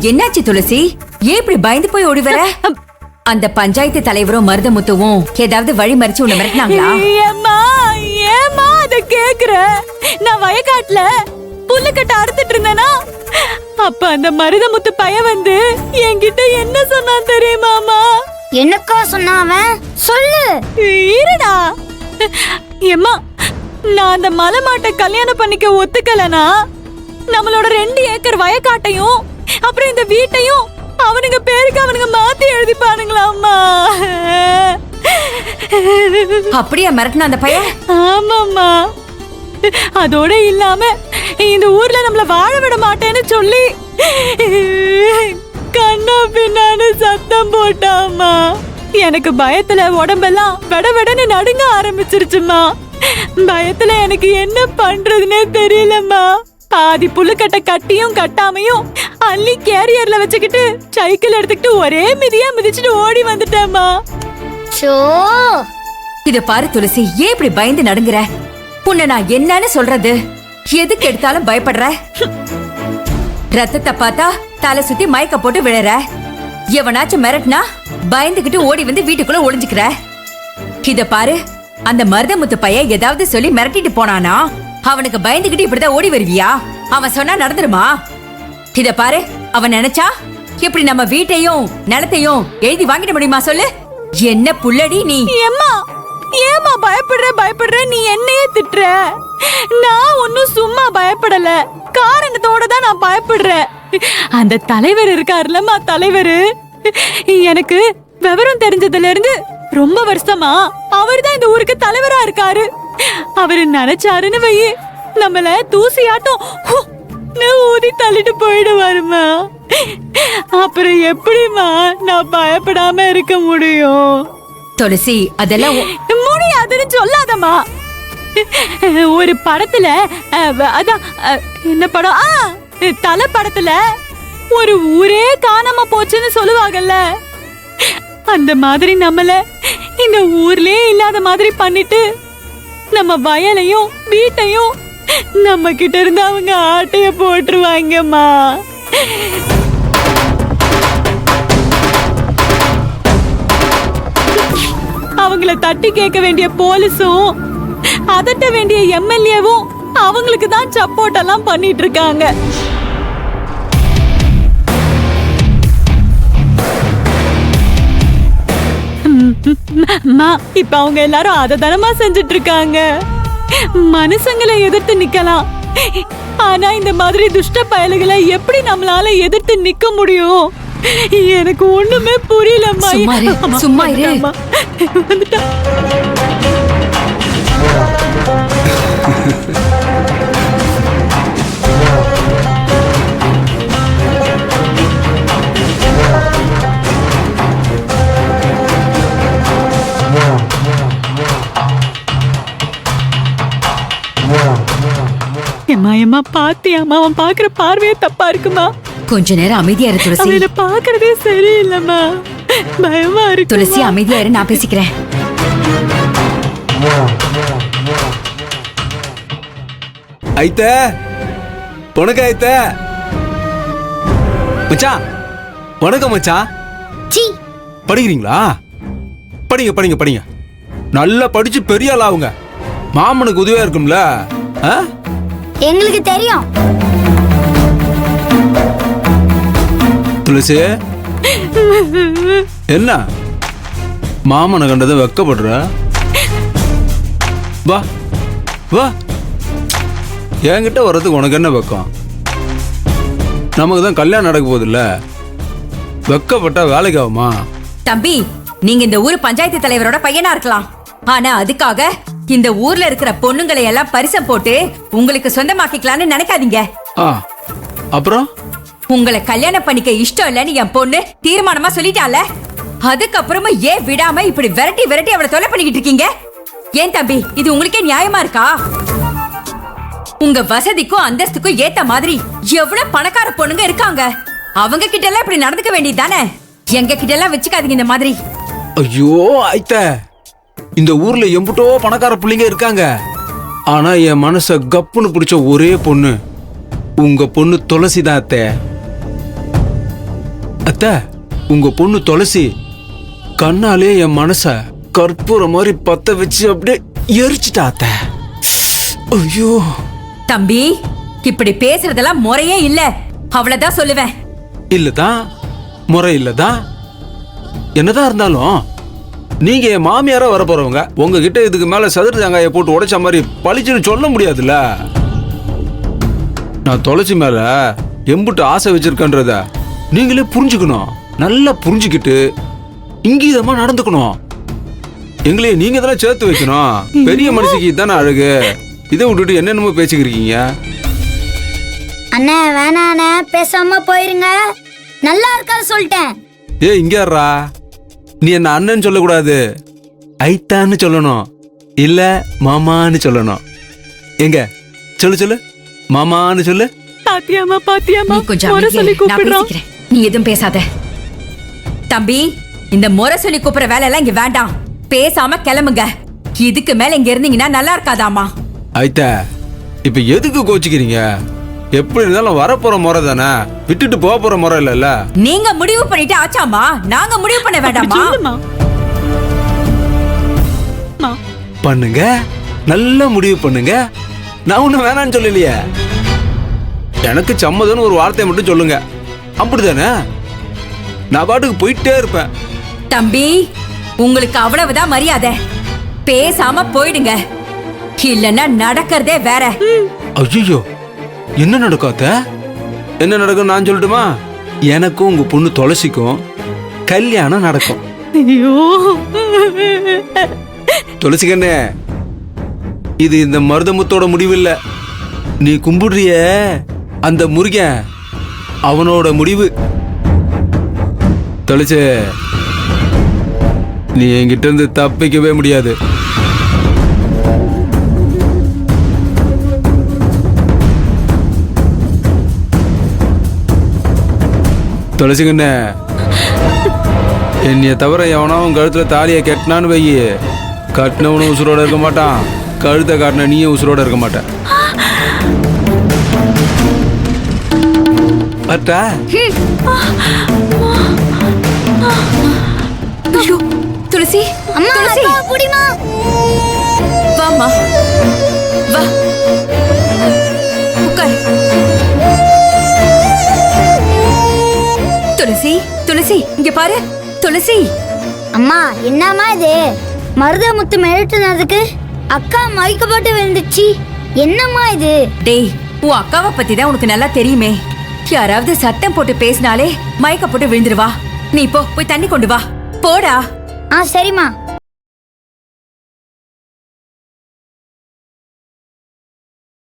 என்னாச்சு துளசி? ஏன் இப்படி பயந்து போய் ஓடி வர? அந்த பஞ்சாயத்து தலைவரும் மருதமுத்துவும் ஏதாவது வழி மறிச்சு உன்னை மிரட்டினாங்களா? ஏமா அத கேக்குற? நான் வயக்காட்டுல புல்லுக்கட்ட அறுத்துட்டு இருந்தேனா, அப்ப அந்த மருதமுத்து பையன் வந்து என்கிட்ட என்ன சொன்னான் தெரியுமாமா? என்னக்கா சொன்னாவன்? சொல்லு. இருடா. ஏம்மா, நான் அந்த மலை மாட்டை கல்யாணம் பண்ணிக்க ஒத்துக்கலனா நம்மளோட 2 ஏக்கர் வயக்காட்டையும் அப்புறம் இந்த வீட்டையும் அவனுங்க பேருக்கு அவனுங்க மாத்தி எழுதிப்பானுங்களாம்மா. அப்படியே மிரட்டின அந்த பையன்? ஆமாம்மா. அதோட இல்லாம இந்த ஊர்ல நம்மள வாழ விட மாட்டேன்னு சொல்லி கண்ணா பின்னான்னு சத்தம் போட்டாமா. எனக்கு பயத்துல உடம்பெல்லாம் வெடவெடன்னு நடுங்க ஆரம்பிச்சிருச்சுமா. பயத்துல எனக்கு என்ன பண்றதுன்னே தெரியலம்மா. பாதி புல்லுக்கட்டை கட்டியும் கட்டாமையும் அள்ளி கேரியர்ல வச்சுக்கிட்டு சைக்கிள் எடுத்துக்கிட்டு ஒரே மிதியா மிதிச்சுட்டு ஓடி வந்துட்டேம்மா. சோ, இத பாரு துளசி, ஏன் இப்படி பயந்து நடுங்குற? உன்னை நான் என்னன்னு சொல்றது? எதுக்கு எடுத்தாலும் பயப்படுற? ரத்தத்தை பார்த்தா தலை சுத்தி மயக்க போட்டு விழற. எவனாச்சும் மிரட்டினா பயந்துகிட்டு ஓடி வந்து வீட்டுக்குள்ள ஒளிஞ்சுக்கிற. இத பாரு, அந்த மருதமுத்து பையன் ஏதாவது சொல்லி மிரட்டிட்டு போனானா அவனுக்கு பயந்துகிட்டு இப்படிதான் ஓடி வருவியா? அவன் சொன்னா நடந்துருமா? இத பாரு, அவன் நினைச்சா இப்படி நம்ம வீட்டையும் நிலத்தையும் எழுதி வாங்கிட முடியுமா சொல்லு? என்ன புள்ளடி நீ? ஏமா பயப்படுற? நீ என்னையே திட்டுற. நான் ஒன்னும் சும்மா பயப்படல, காரணத்தோட தான் நான் பயப்படுறேன். அந்த தலைவர் இருக்காருல்லம்மா, தலைவர் எனக்கு விவரம் தெரிஞ்சதுல இருந்து ரொம்ப வருஷமா அவர்தான் இந்த ஊருக்கு தலைவரா இருக்காரு. அவரு நினைச்சாருன்னு வை, நம்மள தூசியாட்டம் ஊதி தள்ளிட்டு போயிடுவாருமா. அப்புறம் எப்படிமா நான் பயப்படாம இருக்க முடியும்? துளசி, அதெல்லாம் முடியாதுன்னு சொல்லாதம்மா. ஒரு படத்துல அதான் என்ன படம், தலை படத்துல ஒரு ஊரே காணாம போச்சுன்னு சொல்லுவாங்கல்ல, அந்த மாதிரி நம்மள இந்த ஊர்லயே இல்லாத மாதிரி பண்ணிட்டு நம்ம வயலையும் வீட்டையும் நம்ம கிட்ட இருந்து அவங்க ஆட்டைய போட்டுருவாங்கம்மா. அவங்கள தட்டி கேட்க வேண்டிய போலீஸும் அதட்ட வேண்டிய எம்எல்ஏவும் அவங்களுக்கு தான் சப்போர்ட் எல்லாம் பண்ணிட்டு இருக்காங்க. இப்ப அவங்க எல்லாரும் அதை தானமா செஞ்சுட்டு இருக்காங்க. மனுஷங்களை எதிர்த்து நிக்கலாம், ஆனா இந்த மாதிரி துஷ்ட பயலுகளை எப்படி நம்மளால எதிர்த்து நிக்க முடியும்? எனக்கு ஒண்ணுமே புரியலம்மா. சும்மா இரு. வந்துட்டா. ஏமா பாத்தியாமா, அவன் பாக்குற பார்வையே தப்பா இருக்குமா. கொஞ்ச நேரம் அமைதியா இரு துளசி. அவனை பாக்குறதே சரியில்லைம்மா, பயமா இருக்கு. துளசி அமைதியா இரு, நான் பேசிக்கிறேன். ஐத்த உனக்கு ஐத்த மச்சான், வணக்கம் மச்சான். படிக்கிறீங்களா? படிங்க படிங்க படிங்க, நல்லா படிச்சு பெரிய ஆள் ஆகுங்க. மாமனுக்கு உதவியா இருக்கும்ல. எங்களுக்கு தெரியும். துளசி, என்ன மாமனை கண்டதை வெக்கப்படுற? வா வா, என்கிட்ட வர்றதுக்கு உனக்கு என்ன வெக்கம்? நமக்கு தான் கல்யாணம் நடக்க போகுது இல்ல, வெக்கப்பட்டா வேலைக்கு ஆகுமா? தம்பி, நீங்க இந்த ஊர் பஞ்சாயத்து தலைவரோட பையனா இருக்கலாம், ஆனா அதுக்காக இந்த ஊர்ல இருக்கிற பொண்ணுங்களை எல்லாம் பரிசம் போட்டு உங்களுக்கு சொந்தமாக்கிக்கலாம்னு நினைக்காதீங்க. அப்புறம் உங்களை கல்யாணம் பண்ணிக்க இஷ்டம் இல்லன்னு என் பொண்ணு தீர்மானமா சொல்லிட்டால, அதுக்கப்புறமா ஏன் விடாம இப்படி விரட்டி விரட்டி அவளை தொலை பண்ணிக்கிட்டு இருக்கீங்க? ஏன் தம்பி, இது உங்களுக்கே நியாயமா இருக்கா? உங்க வசதிக்கும் அந்தஸ்துக்கும் ஏத்த மாதிரி எவ்வளவு பணக்கார பொண்ணுங்க இருக்காங்க, அவங்க கிட்ட எல்லாம் இப்படி நடந்துக்க வேண்டியது தானே. எங்க கிட்ட எல்லாம் வச்சுக்காதீங்க இந்த மாதிரி. ஐயோ ஐத்த, இந்த ஊர்ல எம்புட்டோ பணக்கார பிள்ளைங்க இருக்காங்க, ஆனா என் மனச கப்புன்னு பிடிச்ச ஒரே பொண்ணு உங்க பொண்ணு துளசி தான் அத்தை. அத்தை, உங்க பொண்ணு துளசி கண்ணாலே என் மனச கற்பூரம் மாதிரி பத்த வச்சு அப்படியே எரிச்சிட்டா அத்தை. ஐயோ தம்பி, இப்படி பேசுறதெல்லாம் முறையே இல்ல. அவ்வளவுதான் சொல்லுவேன். இல்லதான், முறை இல்லதான். என்னதான் இருந்தாலும் நீங்க என் மாமியாரா வர போறவங்க. உங்ககிட்ட இதுக்கு மேல சதுர தேங்காயை போட்டு உடைச்ச மாதிரி பளிச்சுன்னு சொல்ல முடியாதுல்ல. நான் துளசி மேல எம்புட்டு ஆசை வச்சிருக்கன்றத நீங்களே புரிஞ்சுக்கணும். நல்லா புரிஞ்சுக்கிட்டு இங்கீதமா நடந்துக்கணும். எங்களையே நீங்க தானே சேர்த்து வைக்கணும். பெரிய மனுஷிக்கு தானே அழகு. இதை விட்டுட்டு என்னென்னமோ பேசிக்கிறீங்க. அண்ணா வேணாண்ணே, பேசாம போயிருங்க. நல்லா இருக்காது சொல்லிட்டேன். ஏ இங்கேறா, நீ என்ன அண்ணன்னு சொல்லக்கூடாது, ஐத்தான்னு சொல்லணும். இல்ல மாமான்னு சொல்லணும். எங்க சொல்லு சொல்லு, மாமான்னு சொல்லு. பாத்தியாமா பாத்தியாமா, நீ கொஞ்சம் முறை சொல்லி அமைதியா இரு. நான் கூப்பிடுறான். பேசிக்கிறேன். நீ எதுவும் பேசாத. தம்பி, இந்த முறை சொல்லி கூப்பிடுற வேலை எல்லாம் இங்க வேண்டாம். பேசாம கிளம்புங்க. இதுக்கு மேல இங்க இருந்தீங்கன்னா நல்லா இருக்காதாமா. ஐத்த, இப்ப எதுக்கு கோச்சிக்கிறீங்க? எப்படி இருந்தாலும் வரப்போற முறை தானே, விட்டுட்டு போக போற முறை இல்லல்ல. நீங்க முடிவு பண்ணிட்டு ஆச்சாமா, நாங்க முடிவு பண்ண வேண்டாமா? சொல்லுமா. மா, பண்ணுங்க, நல்ல முடிவு பண்ணுங்க. நான் ஒன்னும் வேணான்னு சொல்லலையே. எனக்கு சம்மதம்னு ஒரு வார்த்தையை மட்டும் சொல்லுங்க, அப்படிதானே? நான் பாட்டுக்கு போயிட்டே இருப்பேன். தம்பி, உங்களுக்கு அவ்வளவுதான் மரியாதை. பேசாம போயிடுங்க. இல்லன்னா நடக்கிறதே வேற. ஐயோ, என்ன நடக்காத? என்ன நடக்கும் நான் சொல்லட்டுமா? எனக்கும் உங்க பொண்ணு துளசிக்கும் கல்யாணம் நடக்கும். ஐயோ, துளசிக்கண்ணே, இது இந்த மருதமுத்தோட முடிவு இல்ல. நீ கும்பிடுறிய அந்த முருகன், அவனோட முடிவு. துளசி, நீ என்கிட்ட இருந்து தப்பிக்கவே முடியாது. துளசிக்கண்ணே, என்னைய தவிர எவனாவும் கழுத்துல தாலியை கட்டினான்னு வையி, கட்டினவனும் உசுரோட இருக்க மாட்டான், கழுத்தை காட்டின நீயும் உசுரோட இருக்க மாட்டேன். அட்டா, ஐயோ, துளசி, அம்மா துளசி, அப்பா புடிமா. வாம்மா, வா, உட்கார். துளசி, துளசி, இங்க பாரு. துளசி, அம்மா என்னம்மா இது? மருதமுத்து மிரட்டுனதுக்கு அக்கா மயக்கப்பட்டு விழுந்துச்சு. என்னம்மா இது? டேய், உன் அக்காவை பத்தி தான் உனக்கு நல்லா தெரியுமே. யாராவது சத்தம் போட்டு பேசினாலே மயக்க போட்டு விழுந்துருவா. நீ போ, போய் தண்ணி கொண்டு வா. போடா. சரிம்மா.